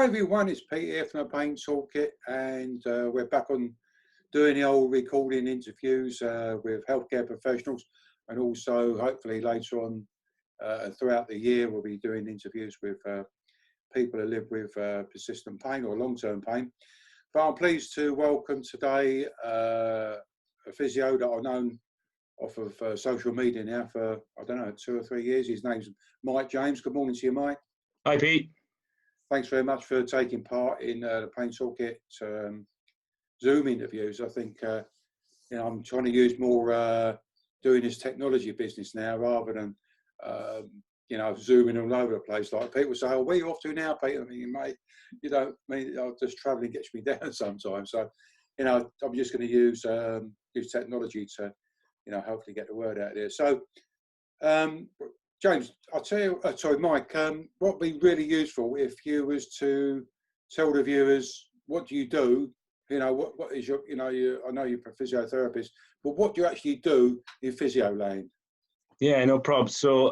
Hi everyone, it's Pete here from the Pain Toolkit, and we're back on doing the old recording interviews with healthcare professionals, and also hopefully later on throughout the year we'll be doing interviews with people who live with persistent pain or long-term pain. But I'm pleased to welcome today a physio that I've known off of social media now for, I don't know, 2 or 3 years. His name's Mike James. Good morning to you, Mike. Hi, Pete. Thanks very much for taking part in the Pain Toolkit Zoom interviews. I think I'm trying to use more doing this technology business now rather than zooming all over the place. Like people say, "Oh, where are you off to now, Peter?" I mean, mate, you don't just travelling gets me down sometimes. So, I'm just going to use technology to, hopefully get the word out there. So, James, I'll tell you, sorry, Mike, what would be really useful if you was to tell the viewers, what do you do? What is your, I know you're a physiotherapist, but what do you actually do in physio land? Yeah, no problem. So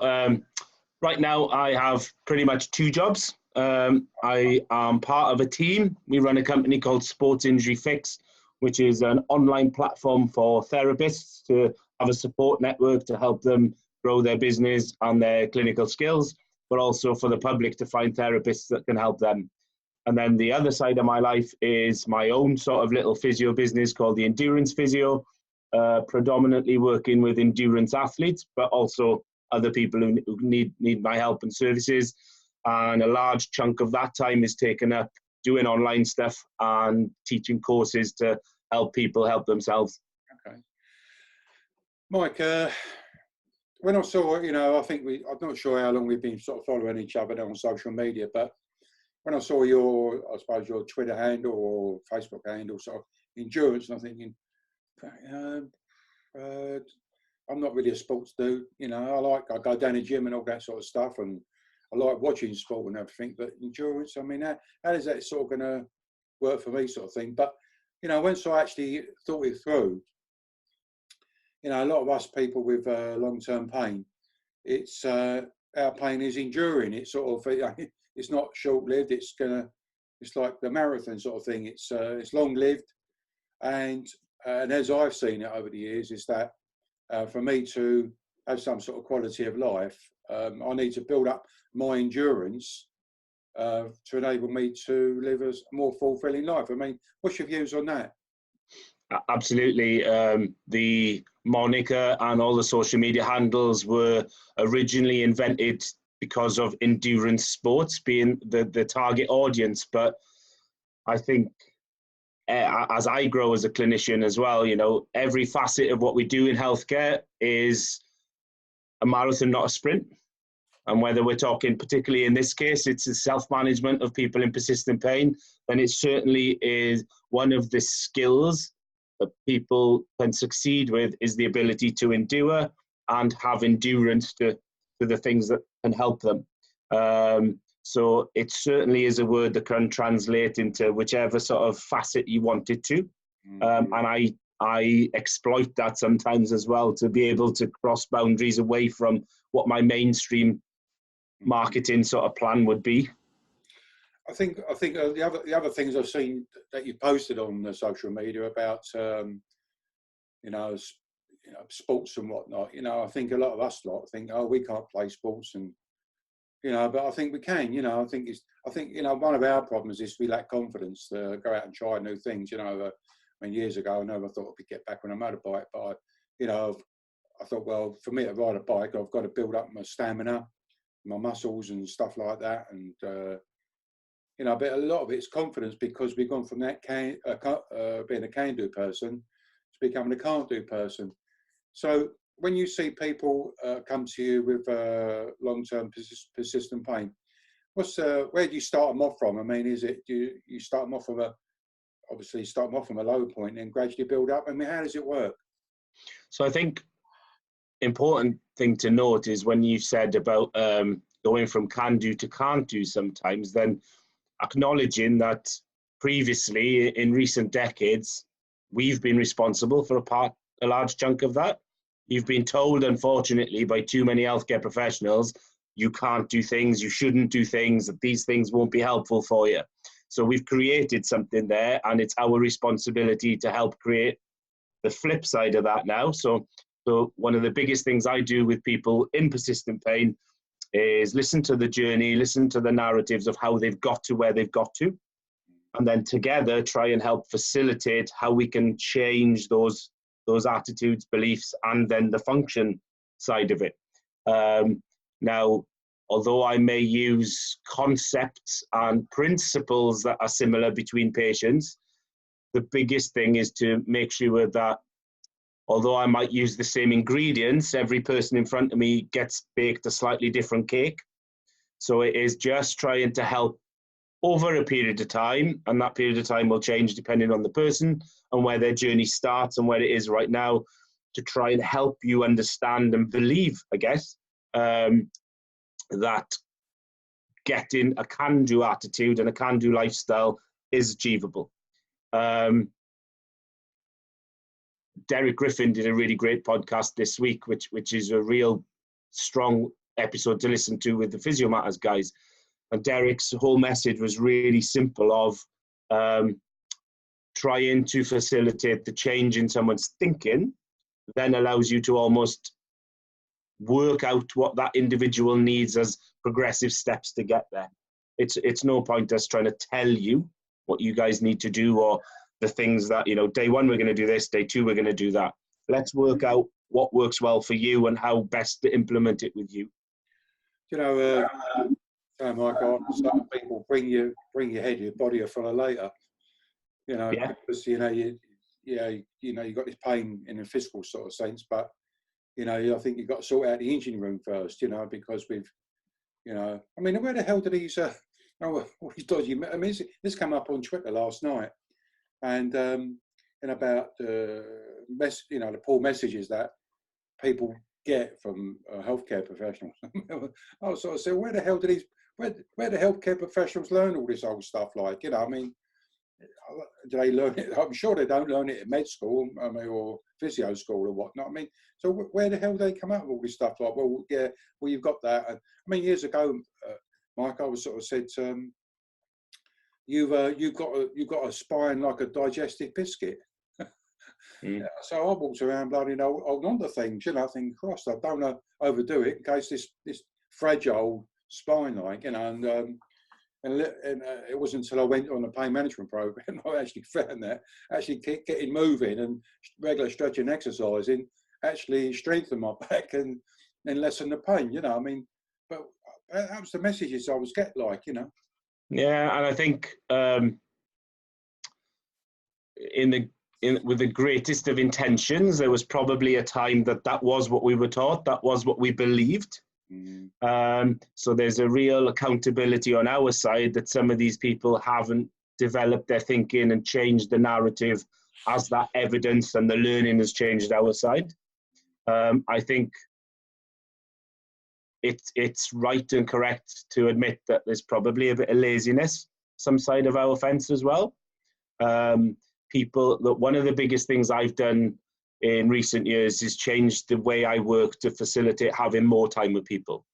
right now I have pretty much 2 jobs. I am part of a team. We run a company called Sports Injury Fix, which is an online platform for therapists to have a support network to help them grow their business and their clinical skills, but also for the public to find therapists that can help them. And then the other side of my life is my own sort of little physio business called the Endurance Physio, predominantly working with endurance athletes, but also other people who need my help and services. And a large chunk of that time is taken up doing online stuff and teaching courses to help people help themselves. Okay. Mike, when I saw, I'm not sure how long we've been sort of following each other on social media, but when I saw your Twitter handle or Facebook handle, sort of endurance, and I'm thinking, I'm not really a sports dude. I go down the gym and all that sort of stuff, and I like watching sport and everything, but endurance, I mean, how is that sort of going to work for me, sort of thing? But, once I actually thought it through, a lot of us people with long-term pain, it's our pain is enduring. It's sort of it's not short-lived. It's like the marathon sort of thing. It's long-lived, and as I've seen it over the years, is that for me to have some sort of quality of life, I need to build up my endurance to enable me to live a more fulfilling life. I mean, what's your views on that? Absolutely. The moniker and all the social media handles were originally invented because of endurance sports being the target audience. But I think as I grow as a clinician as well, every facet of what we do in healthcare is a marathon, not a sprint. And whether we're talking, particularly in this case, it's the self-management of people in persistent pain, then it certainly is one of the skills that people can succeed with, is the ability to endure and have endurance to the things that can help them. So it certainly is a word that can translate into whichever sort of facet you want it to. And I exploit that sometimes as well, to be able to cross boundaries away from what my mainstream marketing sort of plan would be. I think the other things I've seen that you posted on the social media about sports and whatnot. I think a lot of us think, oh, we can't play sports, and but I think we can. I think one of our problems is we lack confidence to go out and try new things. I mean, years ago, I never thought I could get back on a motorbike, but I thought, well, for me to ride a bike, I've got to build up my stamina, my muscles, and stuff like that, and. But a lot of it's confidence, because we've gone from that being a can-do person to becoming a can't-do person. So when you see people come to you with long-term persistent pain, where do you start them off from? I mean, is it you start them off from a low point and gradually build up? I mean, how does it work? So I think important thing to note is when you said about going from can-do to can't-do sometimes, then acknowledging that previously in recent decades, we've been responsible for a large chunk of that. You've been told, unfortunately, by too many healthcare professionals, you can't do things, you shouldn't do things, that these things won't be helpful for you. So we've created something there, and it's our responsibility to help create the flip side of that now. So one of the biggest things I do with people in persistent pain is listen to the journey, listen to the narratives of how they've got to where they've got to, and then together try and help facilitate how we can change those attitudes, beliefs, and then the function side of it. Now, although I may use concepts and principles that are similar between patients, the biggest thing is to make sure that although I might use the same ingredients, every person in front of me gets baked a slightly different cake. So it is just trying to help over a period of time, and that period of time will change depending on the person and where their journey starts and where it is right now, to try and help you understand and believe, I guess, that getting a can-do attitude and a can-do lifestyle is achievable. Derek Griffin did a really great podcast this week, which is a real strong episode to listen to with the Physio Matters guys. And Derek's whole message was really simple of trying to facilitate the change in someone's thinking, then allows you to almost work out what that individual needs as progressive steps to get there. It's no point us trying to tell you what you guys need to do, or the things that, you know, day one we're going to do this, day two we're going to do that. Let's work out what works well for you and how best to implement it with you. You know, Michael, some people bring your head, your body are full of later. You know, Yeah. because you got this pain in a physical sort of sense, but you know, I think you've got to sort out the engine room first. You know, because we've, you know, I mean, where the hell did these all these dodgy? I mean, this came up on Twitter last night, and about the the poor messages that people get from healthcare professionals. I sort of said, where the hell do where the healthcare professionals learn all this old stuff? Like, you know, I mean, do they learn it? I'm sure they don't learn it at med school, I mean, or physio school or whatnot. I mean, so where the hell do they come up with all this stuff? Like, well, yeah, well, you've got that. And, I mean, years ago, Mike, I was sort of said, you've got a spine like a digestive biscuit. Yeah, so I walked around bloody holding on to things, you know, thinking, Christ, I don't want to overdo it in case this fragile spine, like, you know, and it wasn't until I went on a pain management program I actually found that actually getting moving and regular stretching and exercising actually strengthened my back and lessen the pain, you know. I mean, but that was the messages I was getting, like, you know. Yeah, and I think with the greatest of intentions, there was probably a time that was what we were taught, that was what we believed. So there's a real accountability on our side that some of these people haven't developed their thinking and changed the narrative as that evidence and the learning has changed our side. I think it's right and correct to admit that there's probably a bit of laziness some side of our fence as well. One of the biggest things I've done in recent years is change the way I work to facilitate having more time with people.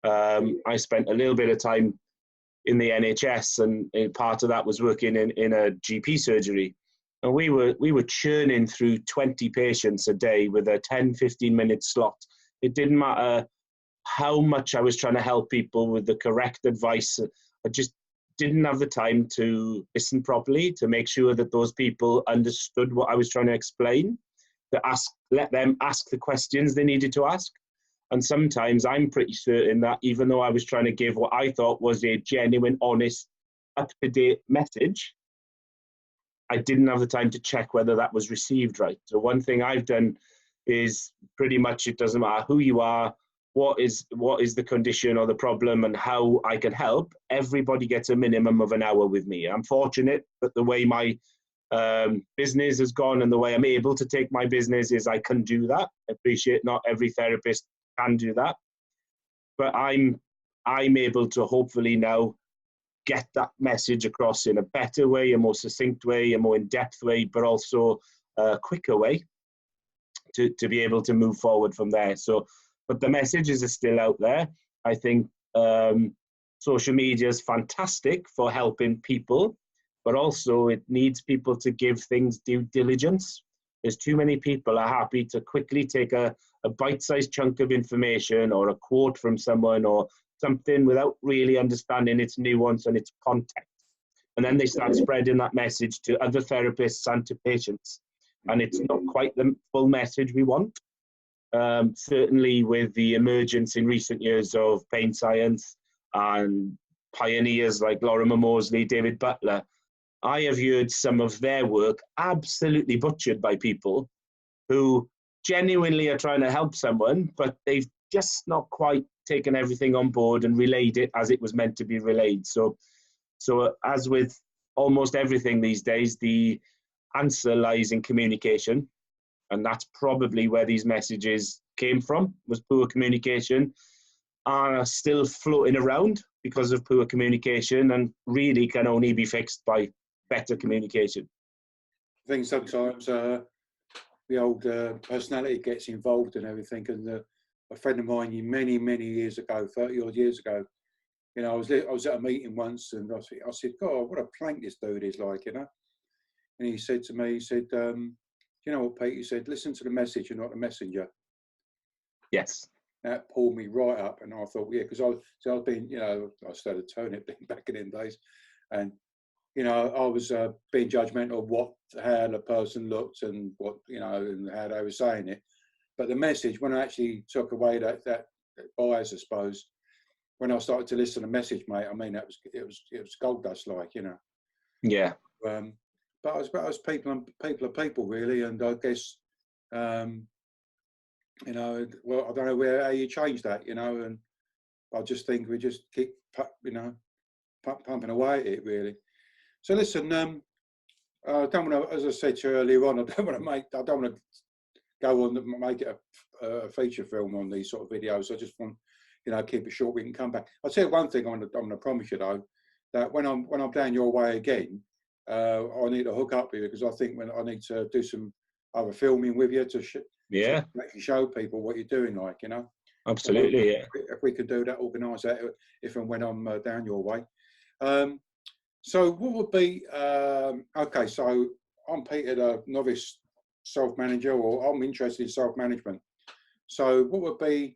I spent a little bit of time in the NHS, and part of that was working in a GP surgery. And we were churning through 20 patients a day with a 10-15 minute slot. It didn't matter how much I was trying to help people with the correct advice. I just didn't have the time to listen properly, to make sure that those people understood what I was trying to explain, to let them ask the questions they needed to ask. And sometimes I'm pretty certain that even though I was trying to give what I thought was a genuine, honest, up-to-date message, I didn't have the time to check whether that was received right. So one thing I've done is pretty much, it doesn't matter who you are, what is the condition or the problem and how I can help, everybody gets a minimum of an hour with me. I'm fortunate that the way my business has gone and the way I'm able to take my business is I can do that. I appreciate not every therapist can do that, but I'm able to hopefully now get that message across in a better way, a more succinct way, a more in-depth way, but also a quicker way to be able to move forward from there. So, but the messages are still out there. I think social media is fantastic for helping people, but also it needs people to give things due diligence. There's too many people are happy to quickly take a bite-sized chunk of information or a quote from someone or something without really understanding its nuance and its context. And then they start spreading that message to other therapists and to patients. And it's not quite the full message we want. Certainly with the emergence in recent years of pain science and pioneers like Lorimer Moseley, David Butler, I have heard some of their work absolutely butchered by people who genuinely are trying to help someone, but they've just not quite taken everything on board and relayed it as it was meant to be relayed. So as with almost everything these days, the answer lies in communication. And that's probably where these messages came from, was poor communication, are still floating around because of poor communication and really can only be fixed by better communication. I think sometimes the old personality gets involved in everything. And a friend of mine many years ago, 30 odd years ago, you know, I was at a meeting once and I said, God, what a plank this dude is like, you know. And he said to me, he said, you know what, Pete? He said, listen to the message and not the messenger. Yes. That pulled me right up, and I thought, yeah, because I've been, you know, I started turnip back in them days, and you know, I was being judgmental of how the person looked and what, you know, and how they were saying it. But the message, when I actually took away that bias, I suppose, when I started to listen to the message, mate, I mean, it was gold dust, like, you know. Yeah. But I was people are people, really, and I guess, you know, well, I don't know how you change that, you know, and I just think we just keep, you know, pumping away at it, really. So listen, I don't want to, as I said to you earlier on, I don't want to go on and make it a feature film on these sort of videos. I just want, you know, keep it short. We can come back. I'll tell you one thing I'm going to promise you though, that when I'm down your way again, I need to hook up with you, because I think when I need to do some other filming with you to actually show people what you're doing, like, you know. Absolutely, yeah. If we could do that, organise that if and when I'm down your way. So what would be, okay, so I'm Peter, the novice self-manager, or I'm interested in self-management. So what would be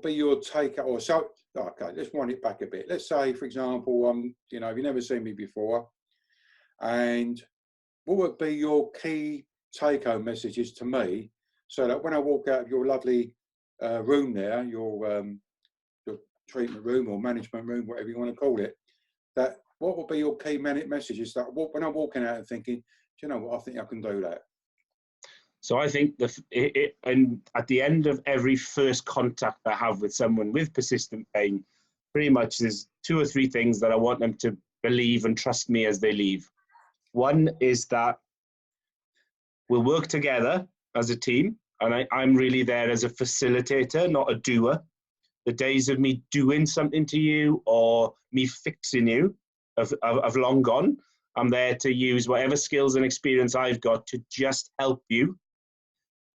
your take, or so, okay, let's wind it back a bit. Let's say, for example, you know, you've never seen me before, and what would be your key take-home messages to me, so that when I walk out of your lovely room there, your treatment room or management room, whatever you want to call it, that what would be your key messages that when I'm walking out and thinking, do you know what, I think I can do that? So I think and at the end of every first contact I have with someone with persistent pain, pretty much there's 2 or 3 things that I want them to believe and trust me as they leave. One is that we'll work together as a team, and I'm really there as a facilitator, not a doer. The days of me doing something to you or me fixing you have long gone. I'm there to use whatever skills and experience I've got to just help you.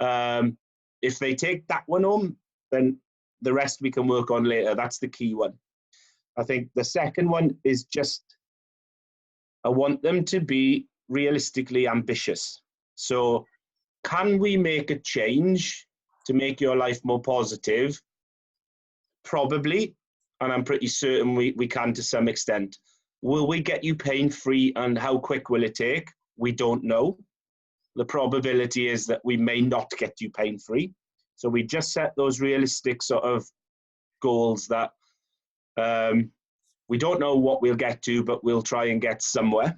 If they take that one home, then the rest we can work on later. That's the key one. I think the second one is just, I want them to be realistically ambitious. So can we make a change to make your life more positive? Probably, and I'm pretty certain we can to some extent. Will we get you pain-free, and how quick will it take? We don't know. The probability is that we may not get you pain-free. So we just set those realistic sort of goals that we don't know what we'll get to, but we'll try and get somewhere.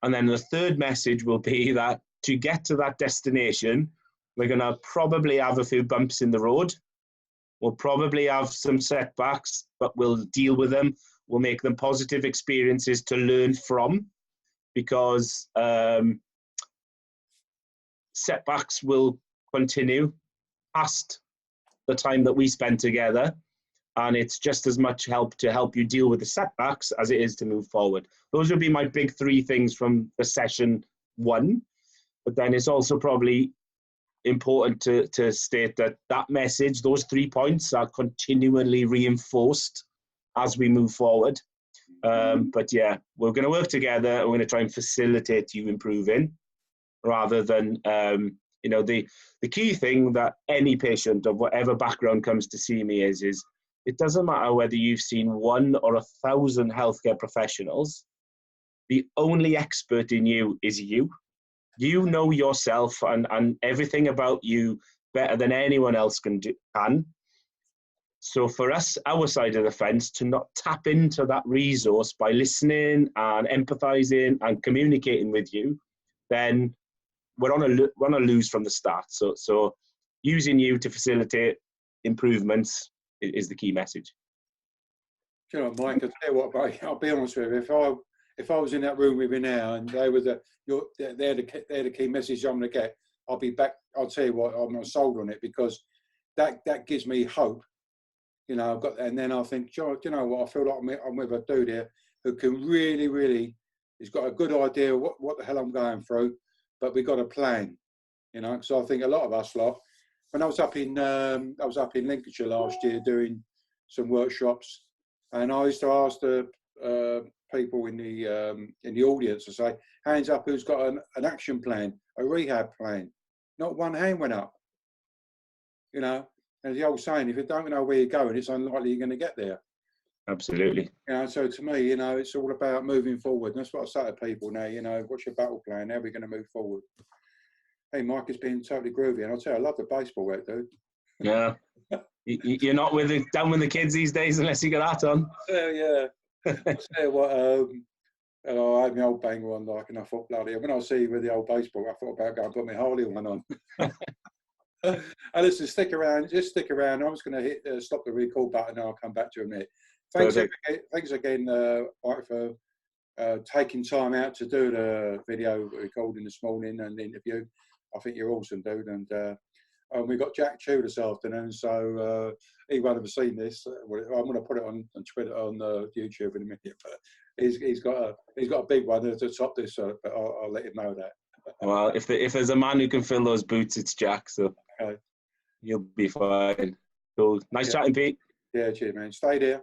And then the third message will be that to get to that destination, we're going to probably have a few bumps in the road. We'll probably have some setbacks, but we'll deal with them. We'll make them positive experiences to learn from, because setbacks will continue past the time that we spend together. And it's just as much help to help you deal with the setbacks as it is to move forward. Those would be my big 3 things from the session 1. But then it's also probably important to state that message, those 3 points, are continually reinforced as we move forward. But yeah, we're going to work together. We're going to try and facilitate you improving, rather than you know, the key thing that any patient of whatever background comes to see me is it doesn't matter whether you've seen 1 or 1,000 healthcare professionals. The only expert in you is you. You know yourself and everything about you better than anyone else can. So for us, our side of the fence, to not tap into that resource by listening and empathizing and communicating with you, then we're on a lose from the start. So using you to facilitate improvements is the key message. You know, Mike, I'll tell you what, mate, I'll be honest with you. If I was in that room with you now and they were they're the key message I'm going to get, I'll be back. I'll tell you what, I'm not sold on it, because that gives me hope. You know, and then I think, you know what, I feel like I'm with a dude here who can really, he's got a good idea what the hell I'm going through, but we've got a plan. You know, so I think a lot of us when I was up in Lincolnshire last year doing some workshops, and I used to ask the people in the audience to say, hands up who's got an action plan, a rehab plan. Not one hand went up. You know, and the old saying, if you don't know where you're going, it's unlikely you're going to get there. Absolutely. You know, so to me, you know, it's all about moving forward. And that's what I say to people now, you know, what's your battle plan? How are we going to move forward? Hey, Mike, it's been totally groovy. And I'll tell you, I love the baseball work, dude. Yeah. You're not down with the kids these days unless you got that on. Yeah. I'll tell you what, I had my old banger on, like, and I thought, bloody hell, when I see you with the old baseball, I thought about going to put my Harley one on. And listen, stick around. I'm just going to hit stop the record button and I'll come back to you in a minute. Thanks again, Mike, for taking time out to do the video recording this morning and the interview. I think you're awesome, dude. And we've got Jack Chew this afternoon, so he won't have seen this. I'm going to put it on Twitter, on YouTube in a minute. But he's got a big one to top this, but I'll let him know that. Well, if there's a man who can fill those boots, it's Jack. So okay. You'll be fine. Cool. Nice chatting, Pete. Yeah, cheers, man. Stay there.